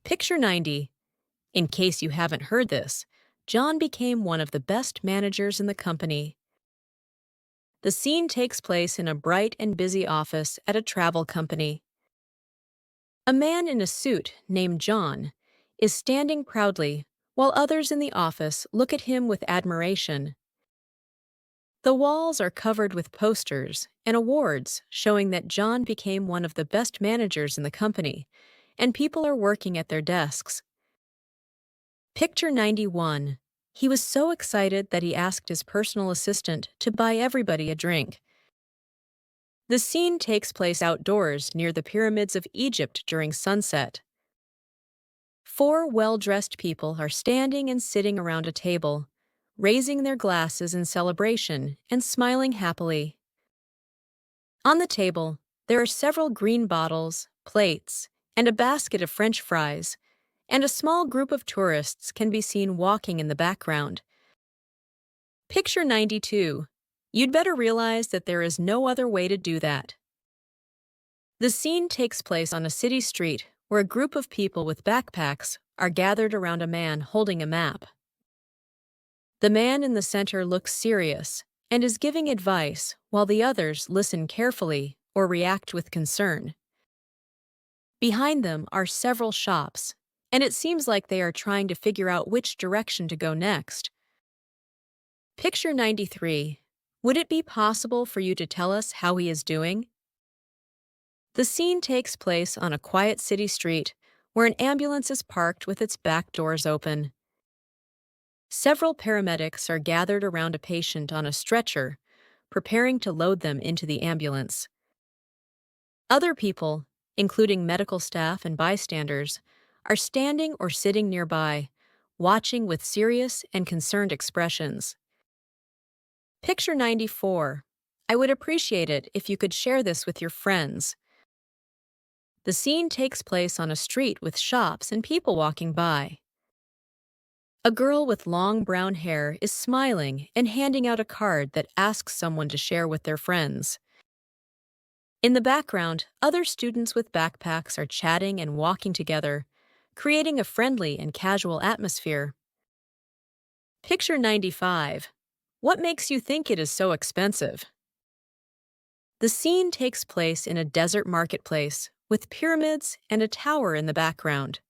Picture 90. In case you haven't heard this, John became one of the best managers in the company. The scene takes place in a bright and busy office at a travel company. A man in a suit named John is standing proudly while others in the office look at him with admiration. The walls are covered with posters and awards showing that John became one of the best managers in the company, and people are working at their desks. Picture 91. He was so excited that he asked his personal assistant to buy everybody a drink. The scene takes place outdoors near the pyramids of Egypt during sunset. Four well-dressed people are standing and sitting around a table, raising their glasses in celebration and smiling happily. On the table, there are several green bottles, plates, and a basket of French fries, and a small group of tourists can be seen walking in the background. Picture 92. You'd better realize that there is no other way to do that. The scene takes place on a city street where a group of people with backpacks are gathered around a man holding a map. The man in the center looks serious and is giving advice while the others listen carefully or react with concern. Behind them are several shops, and it seems like they are trying to figure out which direction to go next. Picture 93. Would it be possible for you to tell us how he is doing? The scene takes place on a quiet city street where an ambulance is parked with its back doors open. Several paramedics are gathered around a patient on a stretcher, preparing to load them into the ambulance. Other people, including medical staff and bystanders, are standing or sitting nearby, watching with serious and concerned expressions. Picture 94. I would appreciate it if you could share this with your friends. The scene takes place on a street with shops and people walking by. A girl with long brown hair is smiling and handing out a card that asks someone to share with their friends. In the background, other students with backpacks are chatting and walking together, creating a friendly and casual atmosphere. Picture 95. What makes you think it is so expensive? The scene takes place in a desert marketplace with pyramids and a tower in the background.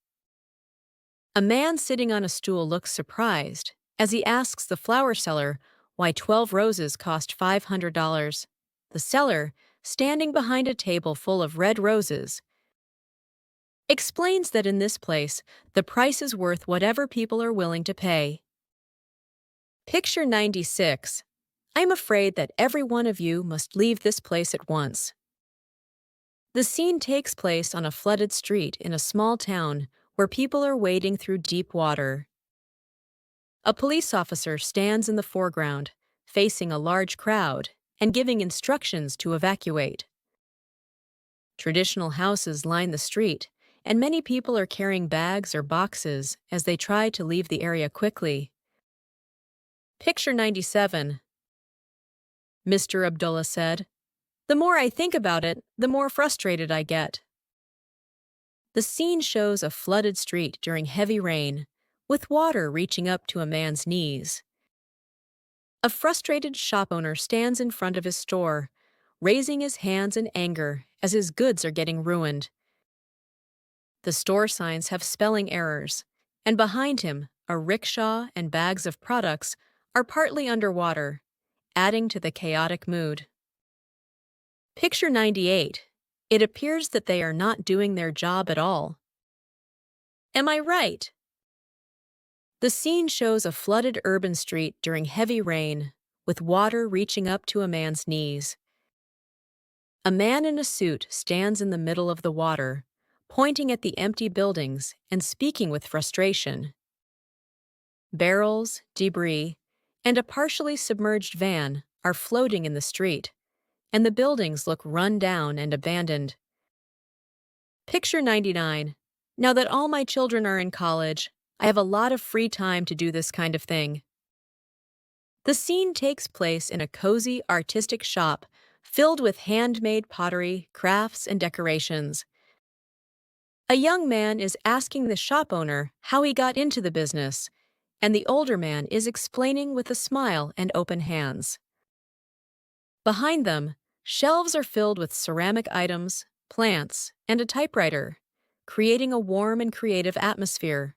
A man sitting on a stool looks surprised as he asks the flower seller why 12 roses cost $500. The seller, standing behind a table full of red roses, explains that in this place, the price is worth whatever people are willing to pay. Picture 96. I'm afraid that every one of you must leave this place at once. The scene takes place on a flooded street in a small town where people are wading through deep water. A police officer stands in the foreground, facing a large crowd and giving instructions to evacuate. Traditional houses line the street, and many people are carrying bags or boxes as they try to leave the area quickly. Picture 97. Mr. Abdullah said, "The more I think about it, the more frustrated I get." The scene shows a flooded street during heavy rain, with water reaching up to a man's knees. A frustrated shop owner stands in front of his store, raising his hands in anger as his goods are getting ruined. The store signs have spelling errors, and behind him, a rickshaw and bags of products are partly underwater, adding to the chaotic mood. Picture 98. It appears that they are not doing their job at all. Am I right? The scene shows a flooded urban street during heavy rain, with water reaching up to a man's knees. A man in a suit stands in the middle of the water, pointing at the empty buildings and speaking with frustration. Barrels, debris, and a partially submerged van are floating in the street, and the buildings look run down and abandoned. Picture 99. Now that all my children are in college, I have a lot of free time to do this kind of thing. The scene takes place in a cozy, artistic shop filled with handmade pottery, crafts, and decorations. A young man is asking the shop owner how he got into the business, and the older man is explaining with a smile and open hands. Behind them, shelves are filled with ceramic items, plants, and a typewriter, creating a warm and creative atmosphere.